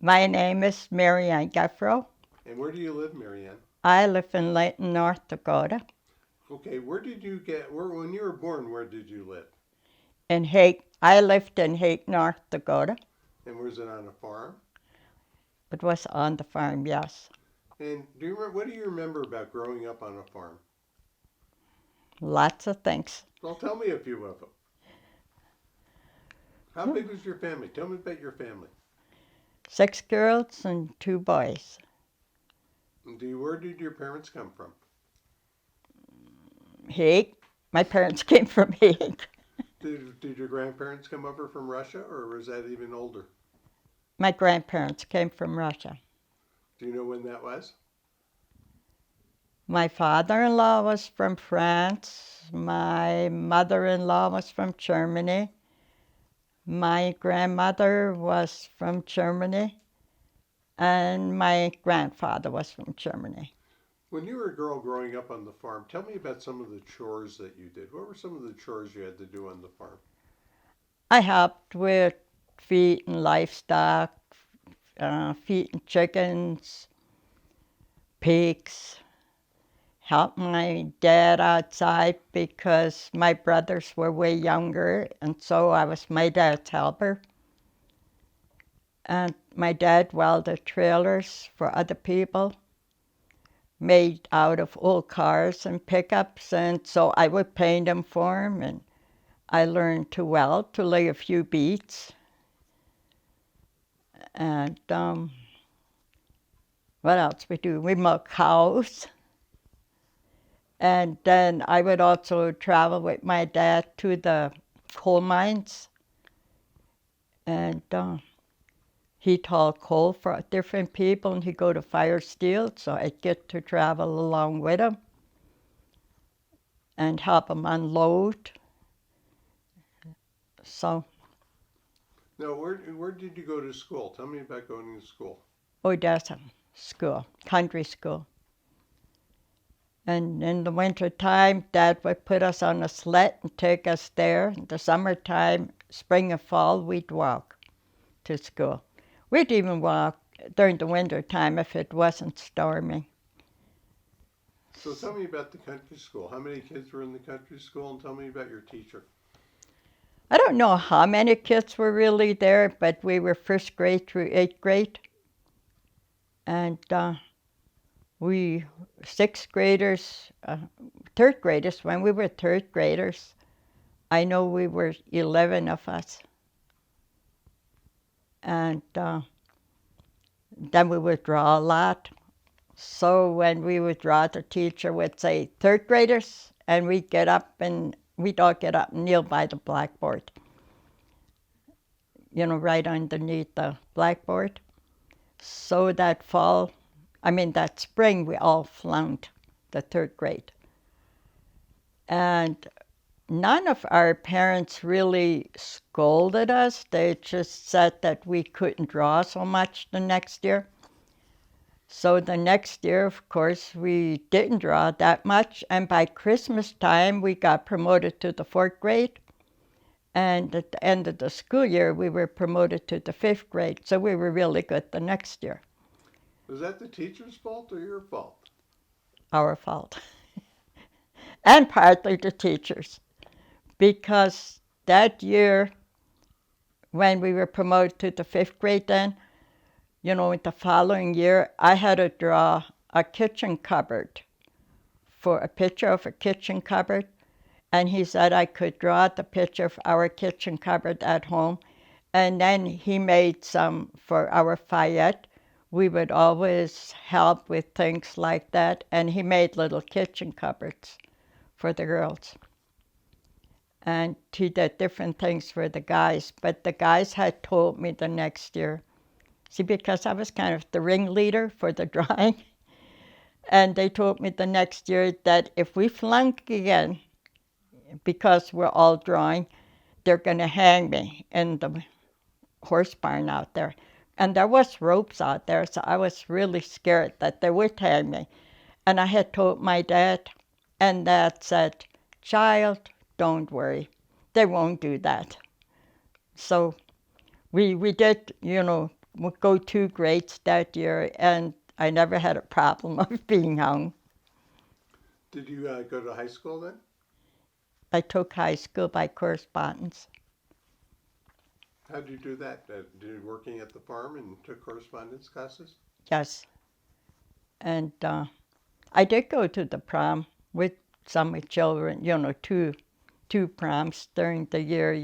My name is Marianne Gefroh. And where do you live, Marianne? I live in Linton, North Dakota, Okay, when you were born, where did you live? in Hake. I lived in Hake, North Dakota. And was it on a farm? It was on the farm, yes. And what do you remember about growing up on a farm? Lots of things. Well, tell me a few of them. How big was your family? Tell me about your family. 6 girls and 2 boys. Where did your parents come from? Hake. My parents came from Hake. Did your grandparents come over from Russia, or was that even older? My grandparents came from Russia. Do you know when that was? My father-in-law was from France. My mother-in-law was from Germany. My grandmother was from Germany. And my grandfather was from Germany. When you were a girl growing up on the farm, tell me about some of the chores that you did. What were some of the chores you had to do on the farm? I helped with feeding livestock, feeding chickens, pigs, helped my dad outside because my brothers were way younger, and so I was my dad's helper. And my dad welded trailers for other people, made out of old cars and pickups, and so I would paint them for him, and I learned to weld, to lay a few beads. And what else we do? We milk cows. And then I would also travel with my dad to the coal mines. And he'd haul coal for different people, and he'd go to fire steel, so I'd get to travel along with him and help him unload. So, Now, where did you go to school? Tell me about going to school. Odessa school, country school. And in the winter time, Dad would put us on a sled and take us there. In the summertime, spring and fall, we'd walk to school. We'd even walk during the winter time if it wasn't storming. So tell me about the country school. How many kids were in the country school, and tell me about your teacher. I don't know how many kids were really there, but we were first grade through 8th grade. And we sixth graders, third graders, when we were third graders, I know we were 11 of us. And then we would draw a lot. So when we would draw, the teacher would say, third graders, and we'd all get up and kneel by the blackboard, right underneath the blackboard. So that spring, we all flunked the third grade. And none of our parents really scolded us. They just said that we couldn't draw so much the next year. So the next year, of course, we didn't draw that much. And by Christmas time, we got promoted to the 4th grade. And at the end of the school year, we were promoted to the 5th grade. So we were really good the next year. Was that the teacher's fault or your fault? Our fault. And partly the teachers. Because that year, when we were promoted to the 5th grade then, the following year, I had to draw a kitchen cupboard, for a picture of a kitchen cupboard. And he said I could draw the picture of our kitchen cupboard at home. And then he made some for our foyer. We would always help with things like that. And he made little kitchen cupboards for the girls. And he did different things for the guys. But the guys had told me the next year, see, because I was kind of the ringleader for the drawing. And they told me the next year that if we flunk again, because we're all drawing, they're going to hang me in the horse barn out there. And there was ropes out there, so I was really scared that they would hang me. And I had told my dad, and Dad said, child, don't worry. They won't do that. So we did, would go 2 grades that year, and I never had a problem of being hung. Did you go to high school then? I took high school by correspondence. How did you do that? Did you working at the farm and took correspondence classes? Yes, and I did go to the prom with some of the children. Two proms during the year.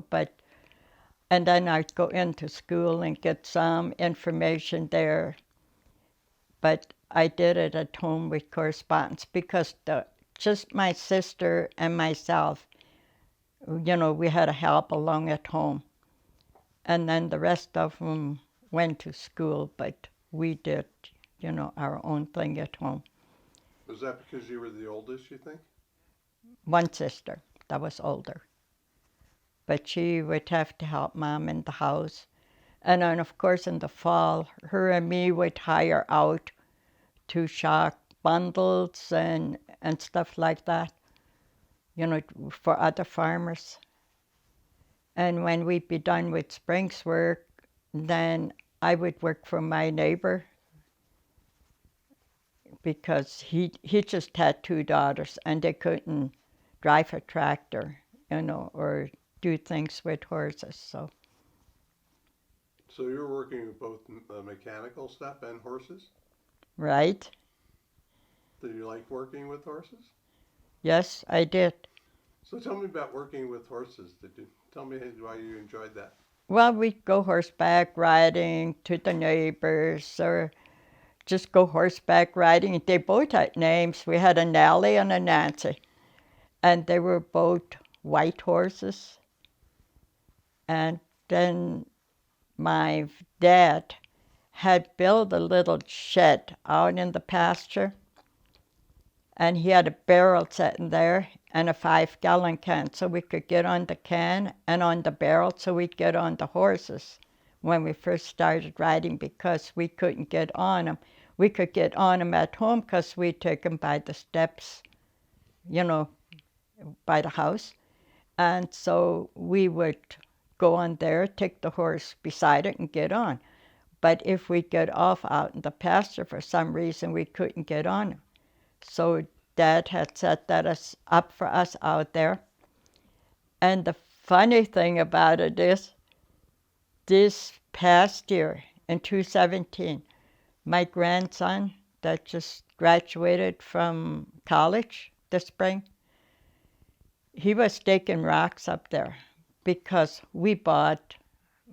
But and then I'd go into school and get some information there. But I did it at home with correspondence because just my sister and myself, we had a help along at home. And then the rest of them went to school, but we did, our own thing at home. Was that because you were the oldest, you think? One sister that was older, but she would have to help Mom in the house. And then, of course, in the fall, her and me would hire out to shock bundles and stuff like that, for other farmers. And when we'd be done with spring's work, then I would work for my neighbor because he just had 2 daughters and they couldn't drive a tractor, or do things with horses. So So you were working with both mechanical stuff and horses? right? Did you like working with horses? Yes, I did. So tell me about working with horses. Tell me why you enjoyed that? Well, we'd go horseback riding to the neighbors or just go horseback riding. They both had names. We had a Nellie and a Nancy, and they were both white horses. And then my dad had built a little shed out in the pasture, and he had a barrel sitting there and a 5-gallon can, so we could get on the can and on the barrel so we'd get on the horses when we first started riding because we couldn't get on them. We could get on them at home because we'd take them by the steps, by the house. And so we would go on there, take the horse beside it and get on. But if we get off out in the pasture for some reason, we couldn't get on him. So Dad had set that up for us out there. And the funny thing about it is, this past year, in 2017, my grandson that just graduated from college this spring, he was staking rocks up there because we bought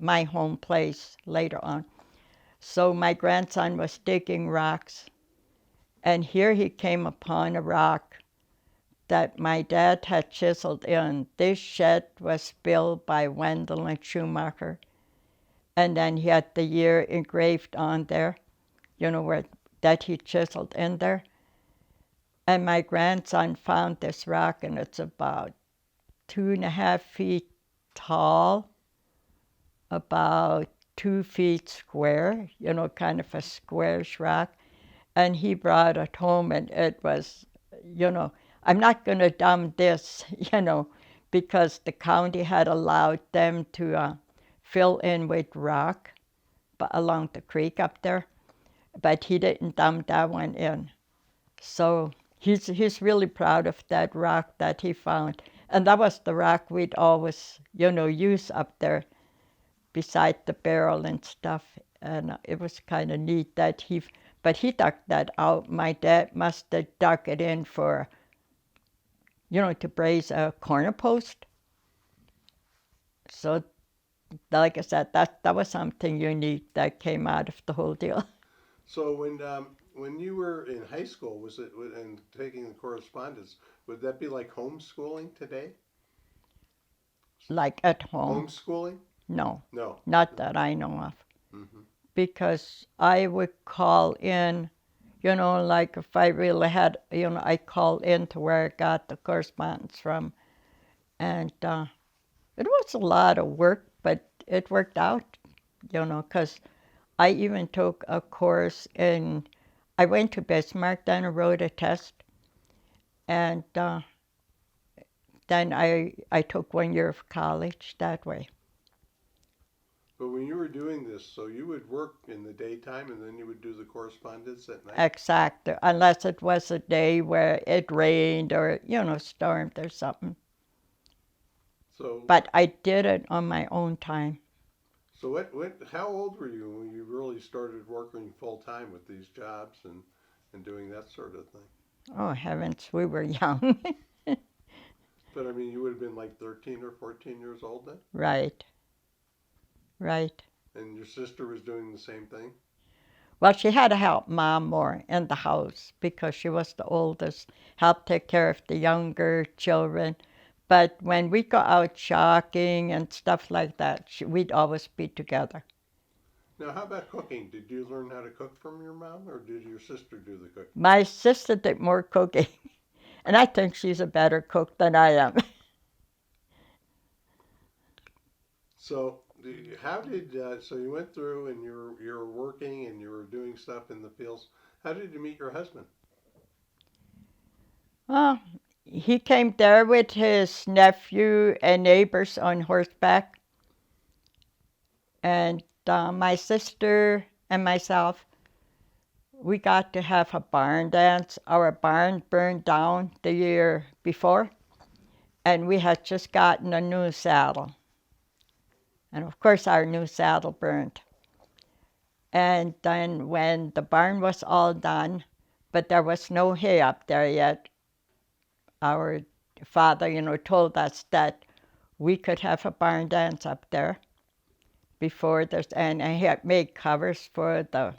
my home place later on. So my grandson was digging rocks, and here he came upon a rock that my dad had chiseled in. This shed was built by Wendell and Schumacher, and then he had the year engraved on there, where that he chiseled in there. And my grandson found this rock, and it's about 2.5 feet tall, about 2 feet square, kind of a squarish rock. And he brought it home, and it was, I'm not going to dump this, because the county had allowed them to fill in with rock along the creek up there, but he didn't dump that one in. So he's really proud of that rock that he found. And that was the rock we'd always, use up there beside the barrel and stuff. And it was kind of neat that but he dug that out. My dad must have dug it in for, to braise a corner post. So, like I said, that was something unique that came out of the whole deal. So when you were in high school, was it and taking the correspondence? Would that be like homeschooling today? Like at home. Homeschooling? No, No. not that I know of. Mm-hmm. Because I would call in, like if I really had, I call in to where I got the correspondence from. And it was a lot of work, but it worked out, because I even took a course I went to Bismarck, then I wrote a test, and then I took 1 year of college that way. But when you were doing this, so you would work in the daytime and then you would do the correspondence at night? Exactly. Unless it was a day where it rained or, stormed or something. So, But I did it on my own time. so how old were you when you really started working full time with these jobs and doing that sort of thing? Oh, heavens, we were young. But I mean, you would have been like 13 or 14 years old then? Right, right. And your sister was doing the same thing? Well, she had to help Mom more in the house because she was the oldest, help take care of the younger children. But when we go out shopping and stuff like that, we'd always be together. Now, how about cooking? Did you learn how to cook from your mom or did your sister do the cooking? My sister did more cooking, and I think she's a better cook than I am. So, so you went through and you're working and you were doing stuff in the fields. How did you meet your husband? Well, he came there with his nephew and neighbors on horseback, and my sister and myself, we got to have a barn dance. Our barn burned down the year before, and we had just gotten a new saddle. And of course, our new saddle burned. And then when the barn was all done, but there was no hay up there yet, our father, told us that we could have a barn dance up there before there's, and he had made covers for the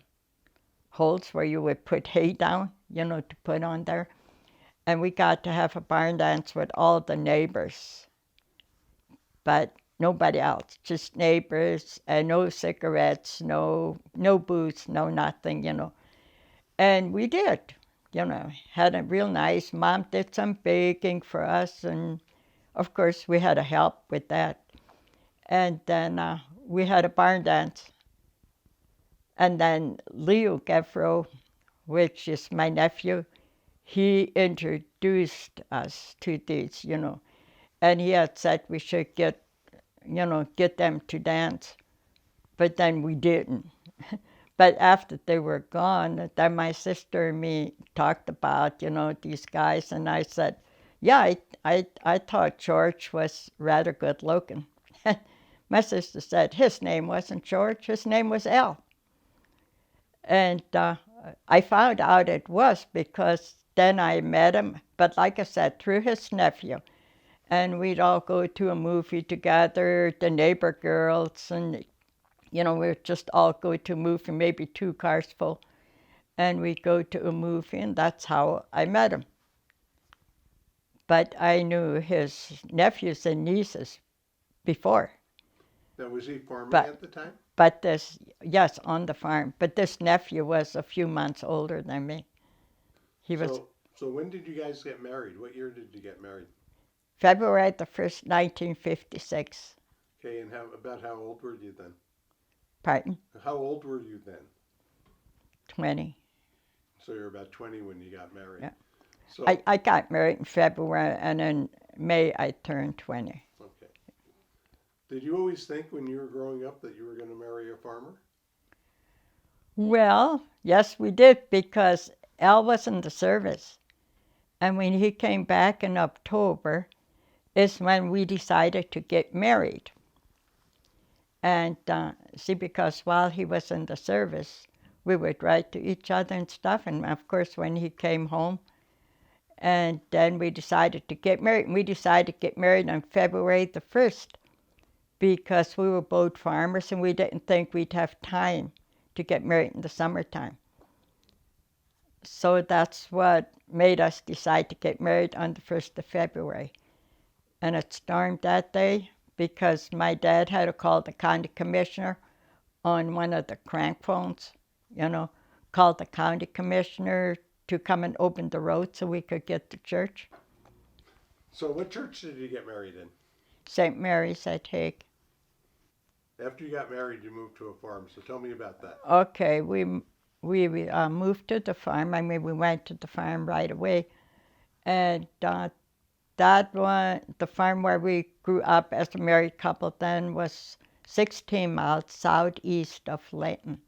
holes where you would put hay down, to put on there. And we got to have a barn dance with all the neighbors, but nobody else, just neighbors, and no cigarettes, no booze, no nothing. And we did, had a real nice. Mom did some baking for us, and of course we had to help with that. And then we had a barn dance. And then Leo Gefroh, which is my nephew, he introduced us to these. And he had said we should get them to dance, but then we didn't. But after they were gone, then my sister and me talked about, these guys, and I said, yeah, I thought George was rather good looking. My sister said his name wasn't George, his name was Al. And I found out it was because then I met him, but like I said, through his nephew. And we'd all go to a movie together, the neighbor girls, and we'd just all go to a movie, maybe 2 cars full, and we'd go to a movie, and that's how I met him. But I knew his nephews and nieces before. Now, was he farming But at the time? but yes, on the farm. But this nephew was a few months older than me. He was So when did you guys get married? What year did you get married? February the 1st, 1956. Okay, and how old were you then? Pardon? How old were you then? 20. So you're about 20 when you got married. Yeah. So I got married in February, and in May I turned 20. okay. Did you always think when you were growing up that you were going to marry a farmer? Well, yes, we did, because Al was in the service. And when he came back in October is when we decided to get married. And see, because while he was in the service, we would write to each other and stuff. And of course, when he came home, and then we decided to get married. And we decided to get married on February the 1st because we were both farmers and we didn't think we'd have time to get married in the summertime. So that's what made us decide to get married on the 1st of February. And it stormed that day because my dad had to call the county commissioner on one of the crank phones, called the county commissioner to come and open the road so we could get to church. So what church did you get married in? St. Mary's at Hague. After you got married, you moved to a farm. So tell me about that. Okay, we moved to the farm. I mean, we went to the farm right away. And that one, the farm where we grew up as a married couple then, was 16 miles southeast of Linton.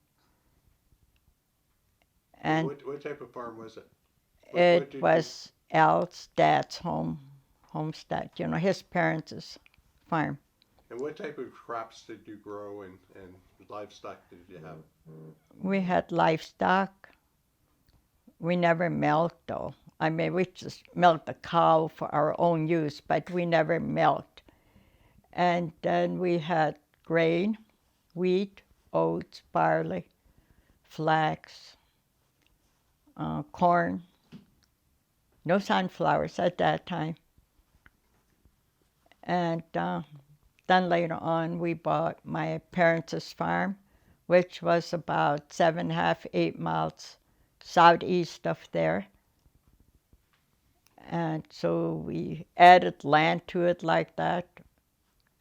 And And what type of farm was it? What it did you? was Al's dad's homestead, his parents' farm. And what type of crops did you grow and livestock did you have? We had livestock. We never milked though. I mean, we just milked a cow for our own use, but we never milked. And then we had grain, wheat, oats, barley, flax, corn. No sunflowers at that time. And then later on, we bought my parents' farm, which was about 7.5, 8 miles southeast of there. And so we added land to it like that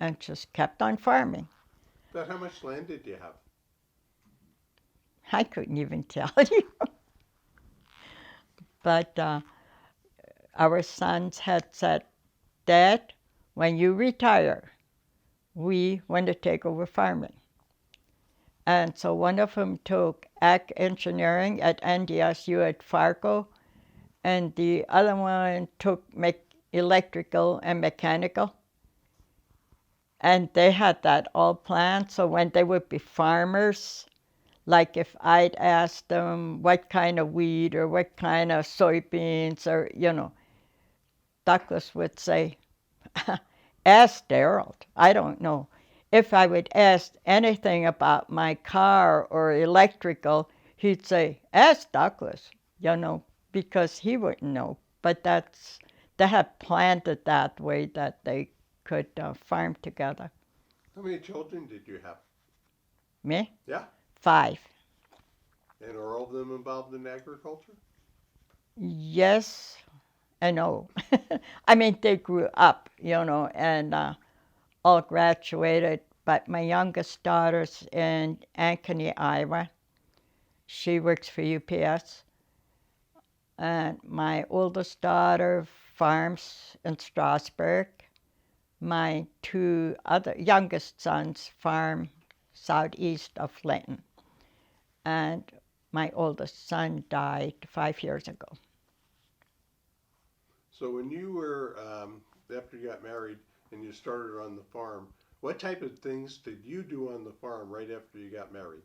and just kept on farming. But how much land did you have? I couldn't even tell you. But our sons had said, Dad, when you retire, we want to take over farming. And so one of them took ag engineering at NDSU at Fargo, and the other one took electrical and mechanical. And they had that all planned, so when they would be farmers, like if I'd ask them what kind of wheat or what kind of soybeans or, Douglas would say, ask Daryl. I don't know. If I would ask anything about my car or electrical, he'd say, ask Douglas, because he wouldn't know. But they had planned it that way that they could farm together. How many children did you have? Me? Yeah. 5. And are all of them involved in agriculture? Yes and no. I mean, they grew up, and all graduated. But my youngest daughter's in Ankeny, Iowa. She works for UPS. And my oldest daughter farms in Strasburg. My 2 other youngest sons farm southeast of Linton. And my oldest son died 5 years ago. So when you were, after you got married and you started on the farm, what type of things did you do on the farm right after you got married?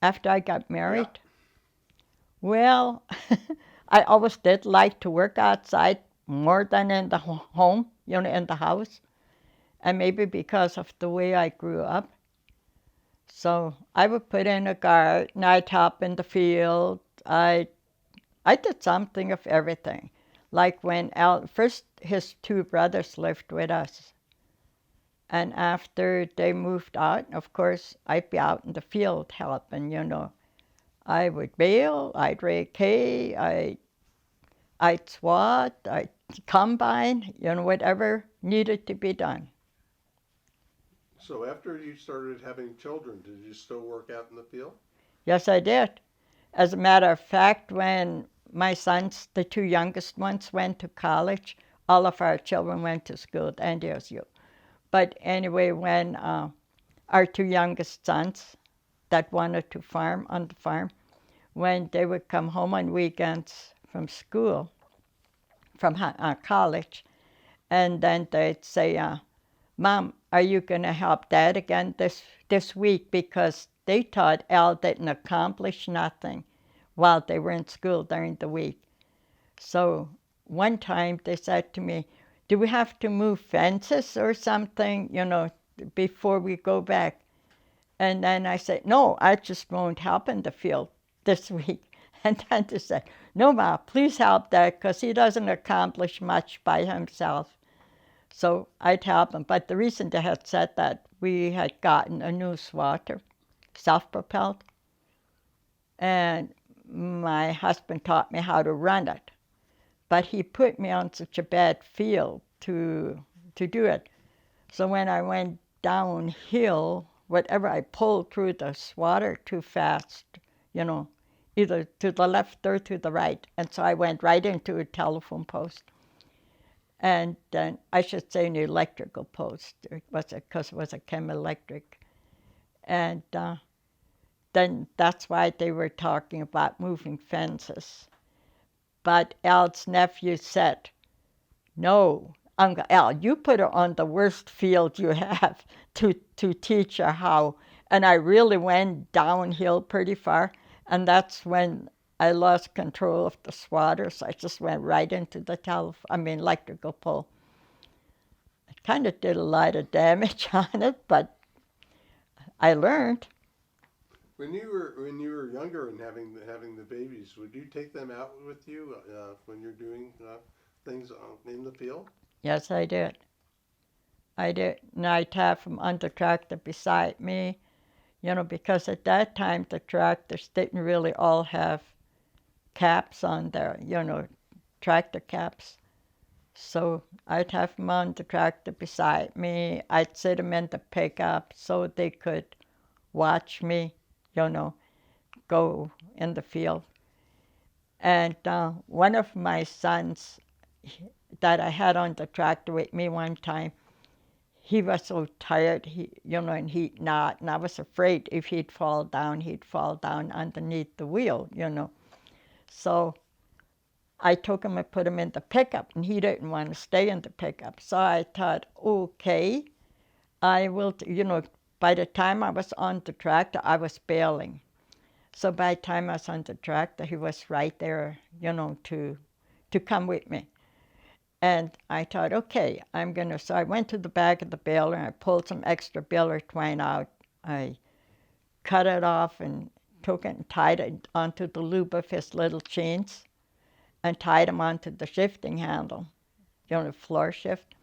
After I got Yeah. married, well, I always did like to work outside more than in the home, in the house. And maybe because of the way I grew up. So I would put in a garden, I'd help in the field. I did something of everything. Like when first his 2 brothers lived with us. And after they moved out, of course, I'd be out in the field helping, I would bale, I'd rake hay, I'd swat, I'd combine, whatever needed to be done. So after you started having children, did you still work out in the field? Yes, I did. As a matter of fact, when my sons, the 2 youngest ones, went to college, all of our children went to school at NDSU. But anyway, when our 2 youngest sons that wanted to farm on the farm, when they would come home on weekends from school, from college, and then they'd say, Mom, are you going to help Dad again this week? Because they thought Al didn't accomplish nothing while they were in school during the week. So one time they said to me, do we have to move fences or something, before we go back? And then I said, no, I just won't help in the field this week. And then they said, no, Ma, please help Dad because he doesn't accomplish much by himself. So I'd help him. But the reason they had said that, we had gotten a new swatter, self-propelled. And my husband taught me how to run it. But he put me on such a bad field to do it. So when I went downhill, whatever I pulled through the swatter too fast, either to the left or to the right. And so I went right into a telephone post. And then I should say an electrical post. It was because it was a chem electric. And then that's why they were talking about moving fences. But Al's nephew said, "No, Uncle Al, you put her on the worst field you have to teach her how." And I really went downhill pretty far. And that's when I lost control of the swatters. I just went right into the electrical pole. It kind of did a lot of damage on it, but I learned. When you were younger and having the babies, would you take them out with you when you're doing things in the field? Yes, I did. I did. And I'd have them on the tractor beside me, because at that time the tractors didn't really all have caps on there, tractor caps. So I'd have them on the tractor beside me. I'd sit them in the pickup so they could watch me, go in the field. And one of my sons that I had on the tractor with me one time, he was so tired, and he'd not, and I was afraid if he'd fall down underneath the wheel. So I took him and put him in the pickup, and he didn't want to stay in the pickup. So I thought, okay, I will, by the time I was on the tractor, I was bailing. So by the time I was on the tractor, he was right there, to come with me. And I thought, okay, so I went to the back of the baler and I pulled some extra baler twine out. I cut it off and took it and tied it onto the loop of his little chains and tied them onto the shifting handle, floor shift,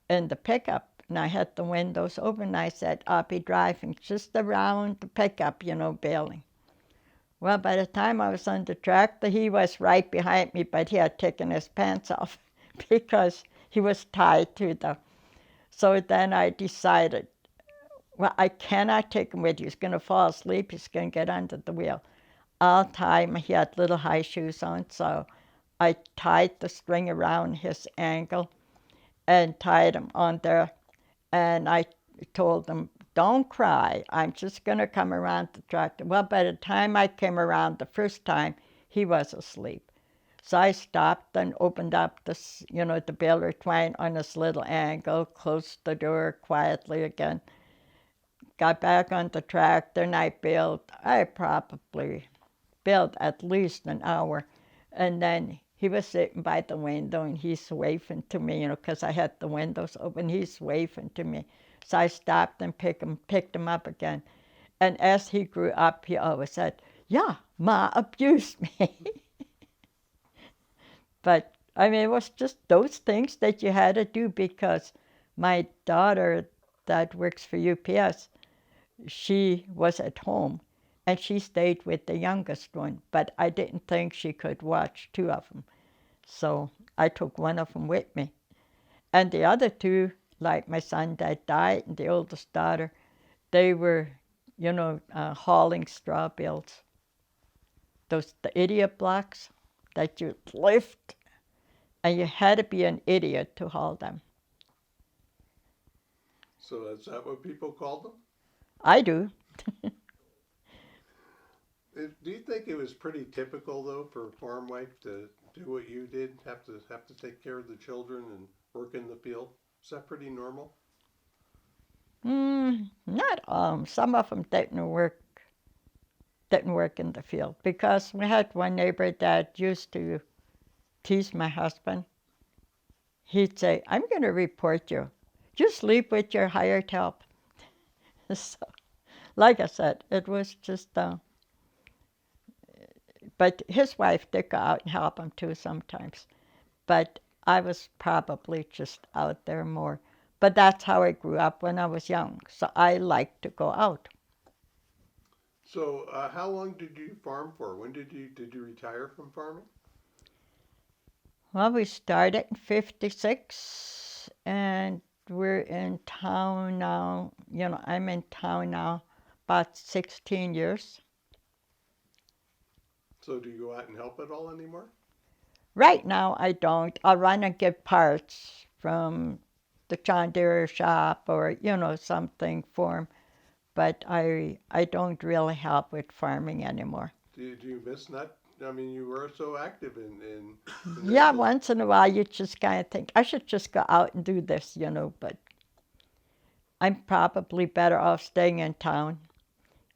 in the pickup. And I had the windows open. I said, I'll be driving just around the pickup, baling. Well, by the time I was on the tractor, he was right behind me, but he had taken his pants off because he was tied to the. So then I decided, well, I cannot take him with you. He's going to fall asleep. He's going to get under the wheel. I'll tie him. He had little high shoes on, so I tied the string around his ankle and tied him on there. And I told him, don't cry. I'm just going to come around the tractor. Well, by the time I came around the first time, he was asleep. So I stopped and opened up the baler twine on his little ankle, closed the door quietly again, got back on the tractor, and I probably baled at least an hour. And then he was sitting by the window and he's waving to me, because I had the windows open. He's waving to me. So I stopped and picked him up again. And as he grew up, he always said, yeah, Ma abused me. But, it was just those things that you had to do because my daughter that works for UPS, she was at home and she stayed with the youngest one, but I didn't think she could watch two of them. So I took one of them with me. And the other two, like my son that died and the oldest daughter, they were, hauling straw bales. The idiot blocks that you lift, and you had to be an idiot to haul them. So is that what people called them? I do. Do you think it was pretty typical though for a farm wife to do what you did, have to take care of the children and work in the field? Is that pretty normal? Not some of them didn't work in the field because we had one neighbor that used to tease my husband. He'd say, I'm going to report you. You sleep with your hired help. So, like I said, it was just, but his wife did go out and help him too sometimes. But I was probably just out there more. But that's how I grew up when I was young. So I liked to go out. So how long did you farm for? When did you retire from farming? Well, we started in '56 and we're in town now. I'm in town now about 16 years. So do you go out and help at all anymore? Right now, I don't. I'll run and get parts from the John Deere shop or, something for 'em. But I don't really help with farming anymore. Do you miss not? I mean, you were so active in Yeah, this. once in a while you just kind of think, I should just go out and do this, but I'm probably better off staying in town,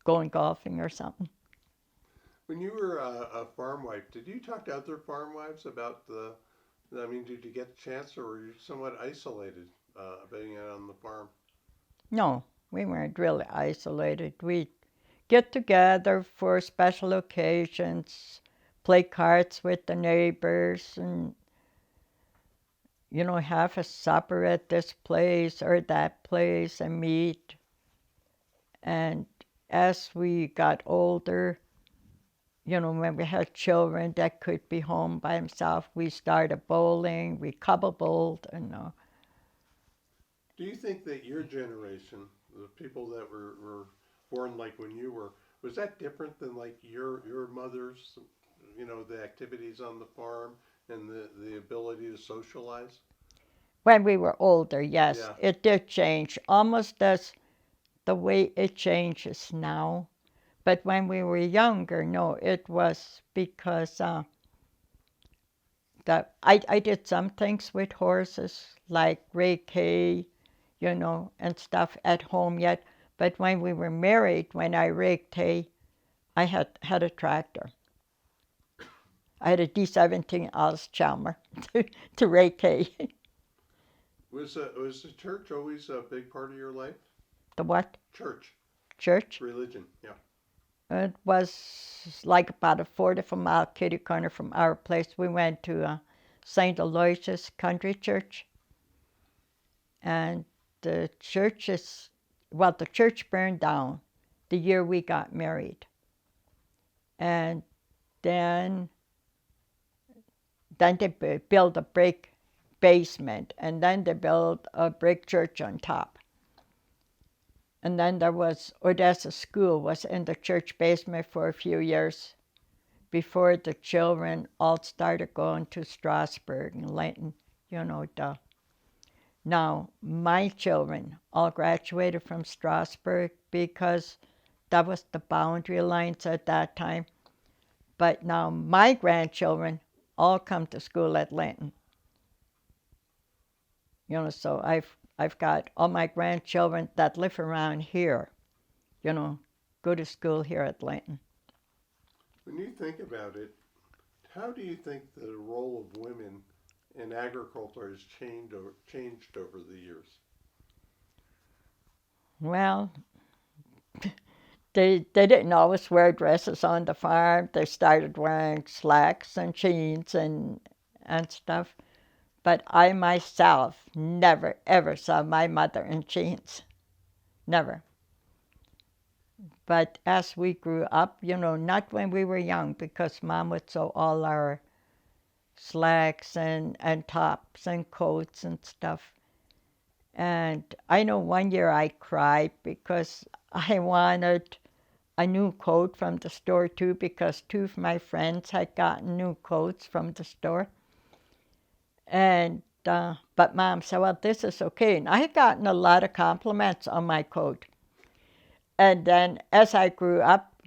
going golfing or something. When you were a farm wife, did you talk to other farm wives about the? I mean, did you get a chance, or were you somewhat isolated being out on the farm? No, we weren't really isolated. We'd get together for special occasions, play cards with the neighbors, and, have a supper at this place or that place and meet. And as we got older, when we had children that could be home by themselves, we started bowling, we couple bowled, and Do you think that your generation, the people that were born like when you were, was that different than like your mother's? You know, the activities on the farm and the ability to socialize. when we were older, yes, Yeah. it did change, almost as the way it changes now. But when we were younger, no, it was because that I did some things with horses, like rake hay, and stuff at home yet. But when we were married, when I raked hay, I had a tractor. I had a D17 Chalmer to rake hay. Was the church always a big part of your life? The what? Church, Church? religion. Yeah. It was like about a 44-mile kitty corner from our place. We went to St. Aloysius Country Church, and the church is, well, the church burned down the year we got married. And then they built a brick basement, and then they built a brick church on top. And then there was Odessa School was in the church basement for a few years before the children all started going to Strasburg and Linton, Now, my children all graduated from Strasburg because that was the boundary lines at that time. But now my grandchildren all come to school at Linton. So I've got all my grandchildren that live around here, go to school here at Linton. When you think about it, how do you think the role of women in agriculture has changed over the years? Well, they didn't always wear dresses on the farm. They started wearing slacks and jeans and stuff. But I myself never, ever saw my mother in jeans. Never. But as we grew up, not when we were young, because Mom would sew all our slacks and tops and coats and stuff. And I know one year I cried because I wanted a new coat from the store too, because two of my friends had gotten new coats from the store. And but Mom said, well, this is okay. And I had gotten a lot of compliments on my coat. And then as I grew up,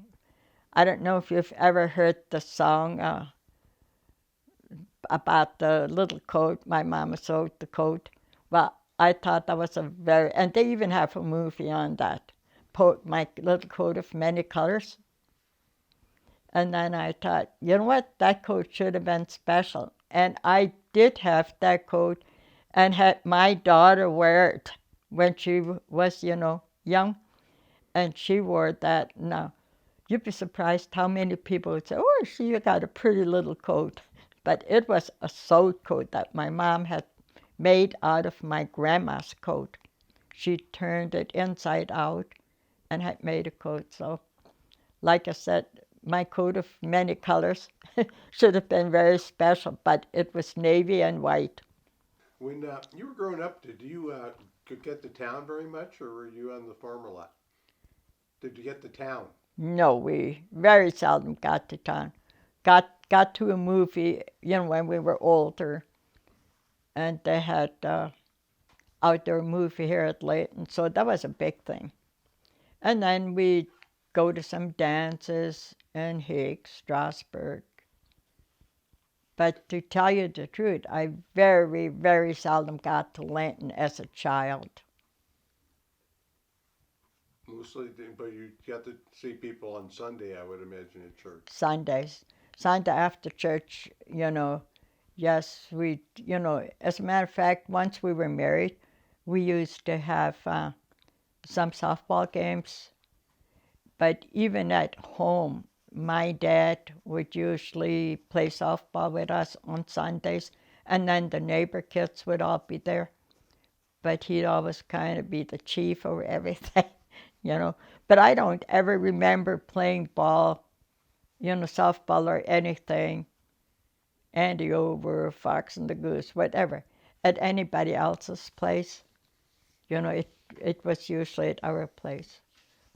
I don't know if you've ever heard the song about the little coat. My mama sewed the coat. Well, I thought that was and they even have a movie on that, My Little Coat of Many Colors. And then I thought, you know what, that coat should have been special. And I did have that coat and had my daughter wear it when she was, young. And she wore that. Now, you'd be surprised how many people would say, oh, you got a pretty little coat. But it was a sewed coat that my mom had made out of my grandma's coat. She turned it inside out and had made a coat. So, like I said, my coat of many colors should have been very special, but it was navy and white. When you were growing up, did you get to town very much, or were you on the farm a lot? Did you get to town? No, we very seldom got to town. Got got to a movie, when we were older, and they had outdoor movie here at Linton, so that was a big thing. And then we'd go to some dances in Higgs, Strasbourg. But to tell you the truth, I very, very seldom got to Linton as a child. Mostly, but you got to see people on Sunday, I would imagine, at church. Sundays. Sunday after church, yes, as a matter of fact, once we were married, we used to have some softball games. But even at home, my dad would usually play softball with us on Sundays, and then the neighbor kids would all be there. But he'd always kind of be the chief over everything, you know. But I don't ever remember playing ball, softball or anything, Andy over, Fox and the Goose, whatever, at anybody else's place. It was usually at our place.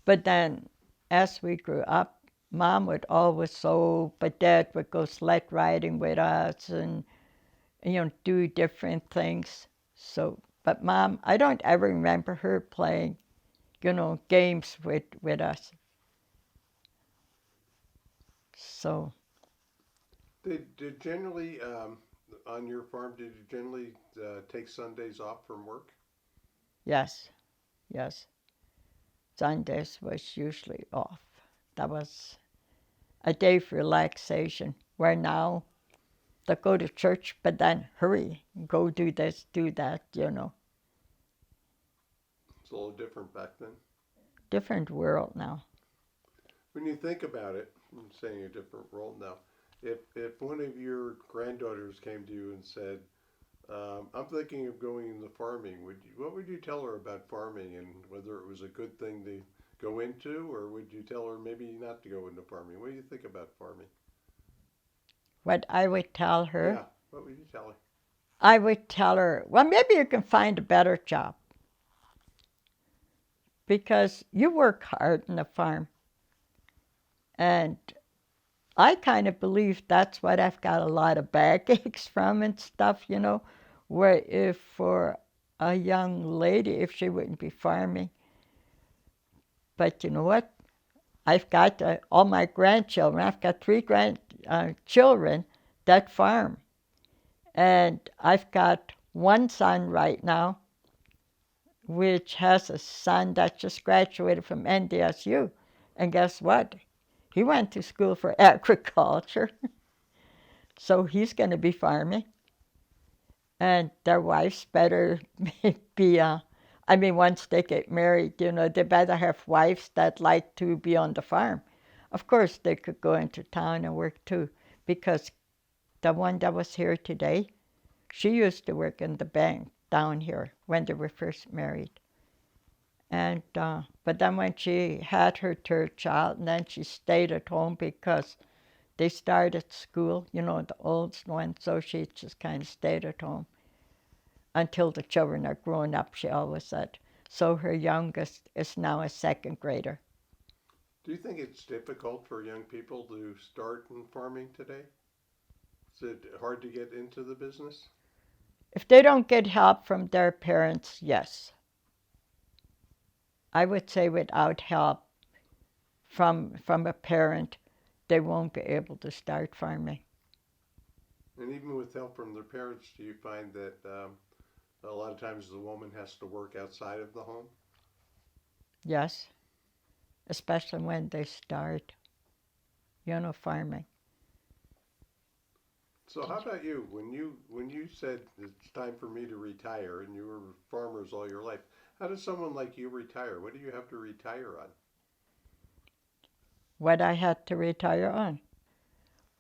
But then, as we grew up, Mom would always sew, but Dad would go sled riding with us and, do different things. So, but Mom, I don't ever remember her playing, games with us. So, Did generally, on your farm, did you generally take Sundays off from work? yes, yes. Sundays was usually off. That was a day of relaxation, where now they go to church, but then hurry, go do this, do that. It's a little different back then. Different world now. When you think about it, I'm saying a different world now. If one of your granddaughters came to you and said, "I'm thinking of going into farming," what would you tell her about farming and whether it was a good thing to go into, or would you tell her maybe not to go into farming? What do you think about farming? What I would tell her, Yeah, what would you tell her? I would tell her, well, maybe you can find a better job because you work hard in the farm. And I kind of believe that's what I've got a lot of backaches from and stuff. Where if for a young lady, if she wouldn't be farming. But you know what? I've got all my grandchildren. I've got three grandchildren that farm. And I've got one son right now, which has a son that just graduated from NDSU. And guess what? He went to school for agriculture. So he's going to be farming. And their wives better be, once they get married, they better have wives that like to be on the farm. Of course, they could go into town and work too, because the one that was here today, she used to work in the bank down here when they were first married. And but then when she had her third child, and then she stayed at home because they started school, the oldest one, so she just kind of stayed at home until the children are grown up, she always said. So her youngest is now a second grader. Do you think it's difficult for young people to start in farming today? Is it hard to get into the business? If they don't get help from their parents, yes. I would say without help from a parent, they won't be able to start farming. And even with help from their parents, do you find that a lot of times the woman has to work outside of the home? Yes, especially when they start, farming. So how about you? When you said it's time for me to retire, and you were farmers all your life, how does someone like you retire? What do you have to retire on? What I had to retire on.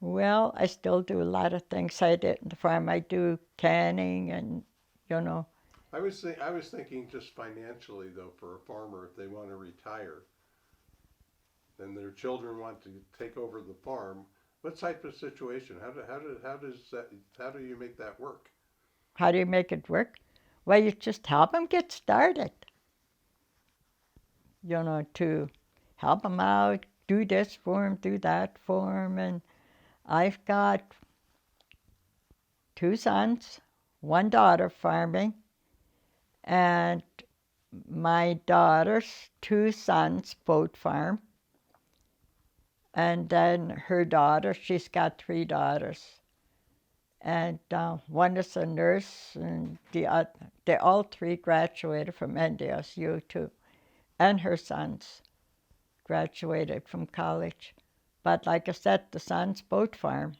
Well, I still do a lot of things I did in the farm. I do canning and, you know, I was thinking just financially though for a farmer if they want to retire and their children want to take over the farm. What type of situation? How do you make that work? how do you make it work? Well, you just help them get started, to help them out, do this for them, do that for them, and I've got 2 sons, 1 daughter farming, and my daughter's 2 sons both farm. And then her daughter, she's got 3 daughters. And one is a nurse, and they all 3 graduated from NDSU too. And her sons graduated from college. But like I said, the sons both farm.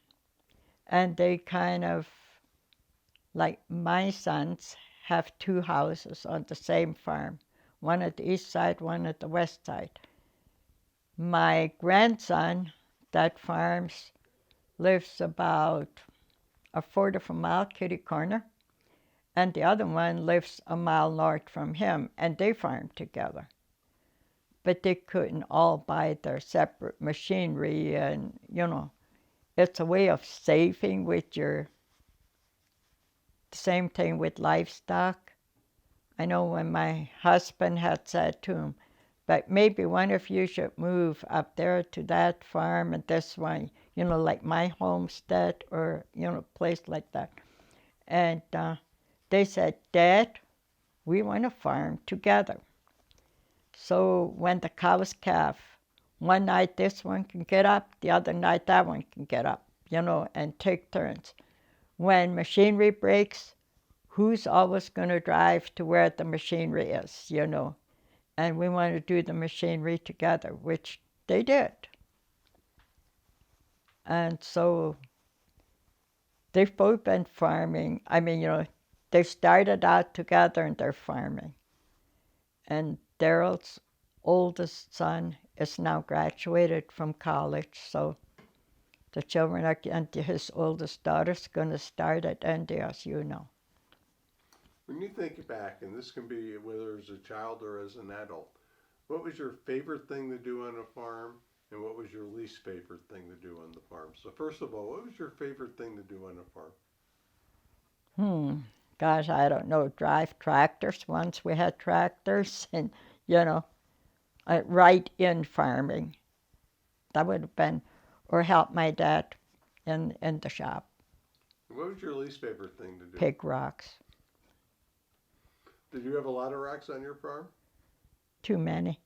And they kind of, like my sons, have 2 houses on the same farm. One at the east side, one at the west side. My grandson that farms lives about a quarter of a mile kitty corner, and the other one lives a mile north from him, and they farm together. But they couldn't all buy their separate machinery, and it's a way of saving with your, same thing with livestock. I know when my husband had said to him, but maybe one of you should move up there to that farm and this one, like my homestead or, place like that. And they said, Dad, we want to farm together. So when the cows calf, one night this one can get up, the other night that one can get up, and take turns. When machinery breaks, who's always going to drive to where the machinery is, And we want to do the machinery together, which they did. And so they've both been farming. I mean, they started out together and they're farming. And Daryl's oldest son is now graduated from college, so the children are, and his oldest daughter's going to start at NDSU now. When you think back, and this can be whether as a child or as an adult, what was your favorite thing to do on a farm, and what was your least favorite thing to do on the farm? So first of all, what was your favorite thing to do on a farm? Gosh, I don't know. Drive tractors. Once we had tractors, and right in farming. That would have been, or help my dad in the shop. What was your least favorite thing to do? Pig rocks. Did you have a lot of rocks on your farm? Too many.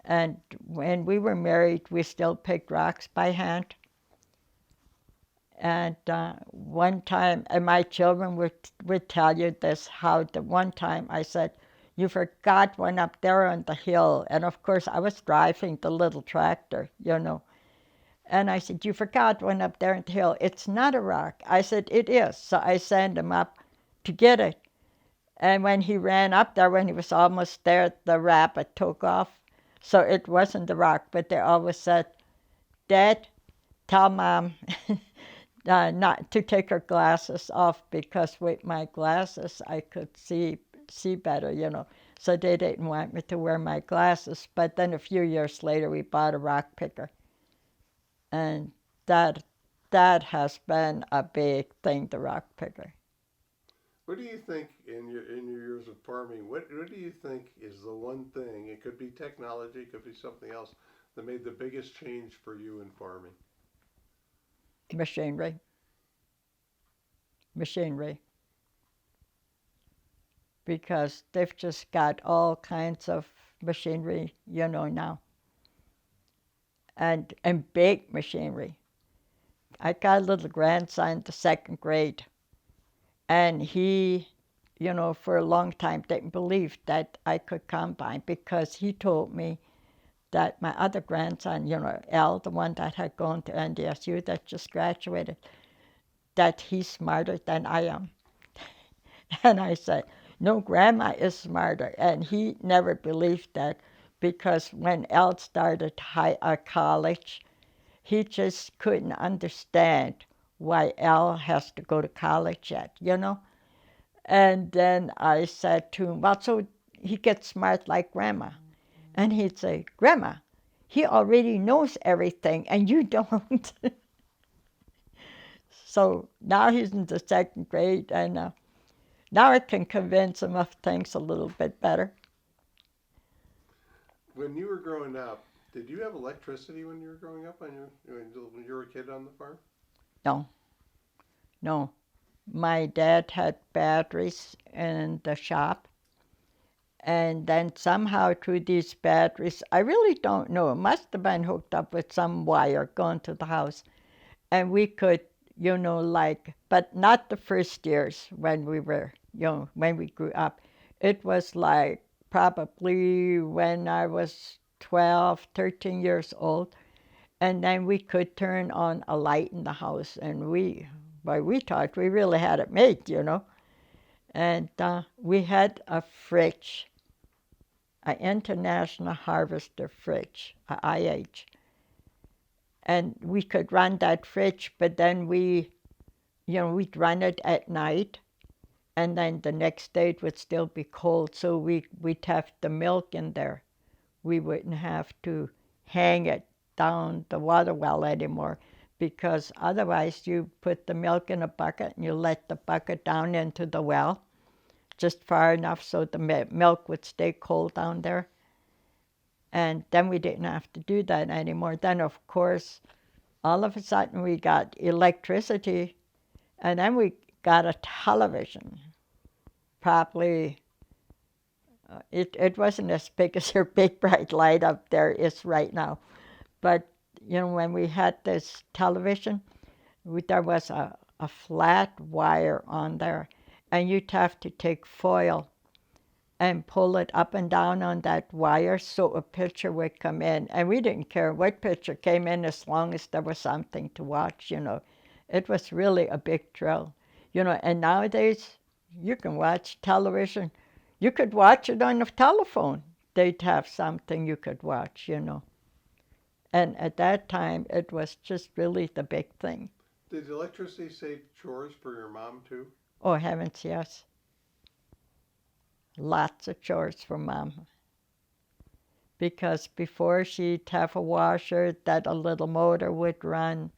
And when we were married, we still picked rocks by hand. And one time, and my children would tell you this, how the one time I said, you forgot one up there on the hill. And of course, I was driving the little tractor, And I said, you forgot one up there on the hill. It's not a rock. I said, it is. So I sent him up to get it. And when he ran up there, when he was almost there, the rabbit took off. So it wasn't the rock, but they always said, Dad, tell Mom not to take her glasses off, because with my glasses I could see better, So they didn't want me to wear my glasses. But then a few years later, we bought a rock picker. And that has been a big thing, the rock picker. What do you think in your years of farming? What do you think is the one thing? It could be technology, it could be something else that made the biggest change for you in farming. Machinery. Because they've just got all kinds of machinery, now. And big machinery. I got a little grandson, the 2nd grade. And he, for a long time didn't believe that I could combine, because he told me that my other grandson, Al, the one that had gone to NDSU, that just graduated, that he's smarter than I am. And I said, no, Grandma is smarter. And he never believed that, because when Al started college, he just couldn't understand why Al has to go to college yet, And then I said to him, well, so he gets smart like Grandma. And he'd say, Grandma, he already knows everything and you don't. So now he's in the 2nd grade, and now I can convince him of things a little bit better. When you were growing up, Did you have electricity when you were growing up when you were a kid on the farm? No, no. My dad had batteries in the shop, and then somehow through these batteries, I really don't know, it must have been hooked up with some wire going to the house, and we could, but not the first years when we were, when we grew up. It was like probably when I was 12, 13 years old, and then we could turn on a light in the house, and we thought we. Had it made. And we had a fridge, an International Harvester fridge, a IH. And we could run that fridge, but then we'd run it at night, and then the next day it would still be cold, so we'd have the milk in there. We wouldn't have to hang it down the water well anymore, because otherwise you put the milk in a bucket and you let the bucket down into the well just far enough so the milk would stay cold down there. And then we didn't have to do that anymore. Then, of course, all of a sudden we got electricity, and then we got a television. Probably, it wasn't as big as your big bright light up there is right now. But, when we had this television, there was a flat wire on there, and you'd have to take foil and pull it up and down on that wire so a picture would come in. And we didn't care what picture came in as long as there was something to watch. It was really a big thrill. And nowadays you can watch television. You could watch it on the telephone. They'd have something you could watch. And at that time, it was just really the big thing. Did electricity save chores for your mom too? Oh, heavens, yes. Lots of chores for Mom. Because before she'd have a washer that a little motor would run,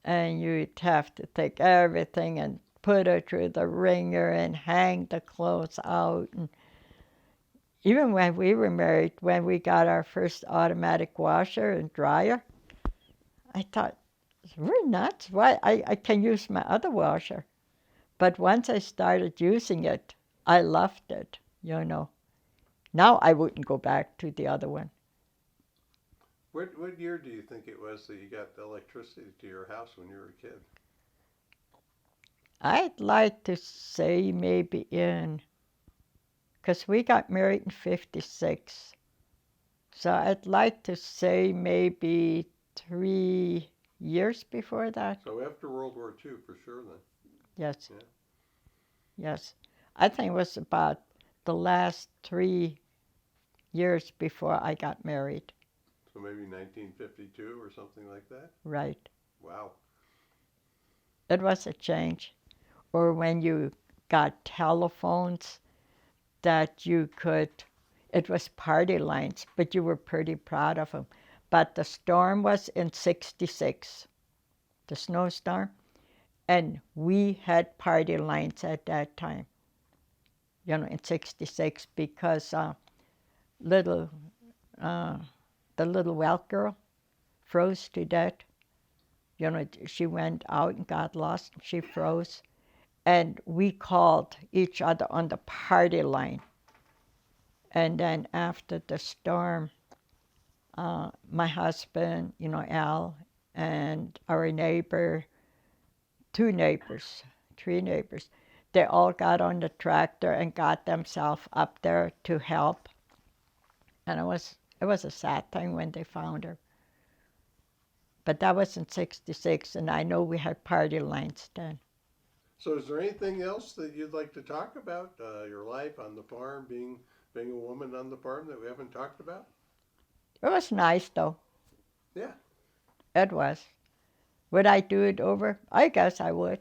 and you'd have to take everything and put it through the wringer and hang the clothes out. And even when we were married, when we got our first automatic washer and dryer, I thought, we're nuts. Why? I can use my other washer. But once I started using it, I loved it. Now I wouldn't go back to the other one. What year do you think it was that you got the electricity to your house when you were a kid? I'd like to say maybe because we got married in 56. So I'd like to say maybe 3 years before that. So after World War II, for sure then. Yes. Yeah. Yes. I think it was about the last 3 years before I got married. So maybe 1952 or something like that? Right. Wow. It was a change. Or when you got telephones that it was party lines, but you were pretty proud of them. But the storm was in 66, the snowstorm, and we had party lines at that time, in 66, because little, the little Welk girl froze to death. She went out and got lost, and she froze. And we called each other on the party line. And then after the storm, my husband, Al, and our neighbor, 2 neighbors, 3 neighbors, they all got on the tractor and got themselves up there to help. And it was a sad thing when they found her. But that was in 66, and I know we had party lines then. So is there anything else that you'd like to talk about? Your life on the farm, being a woman on the farm that we haven't talked about? It was nice, though. Yeah. It was. Would I do it over? I guess I would.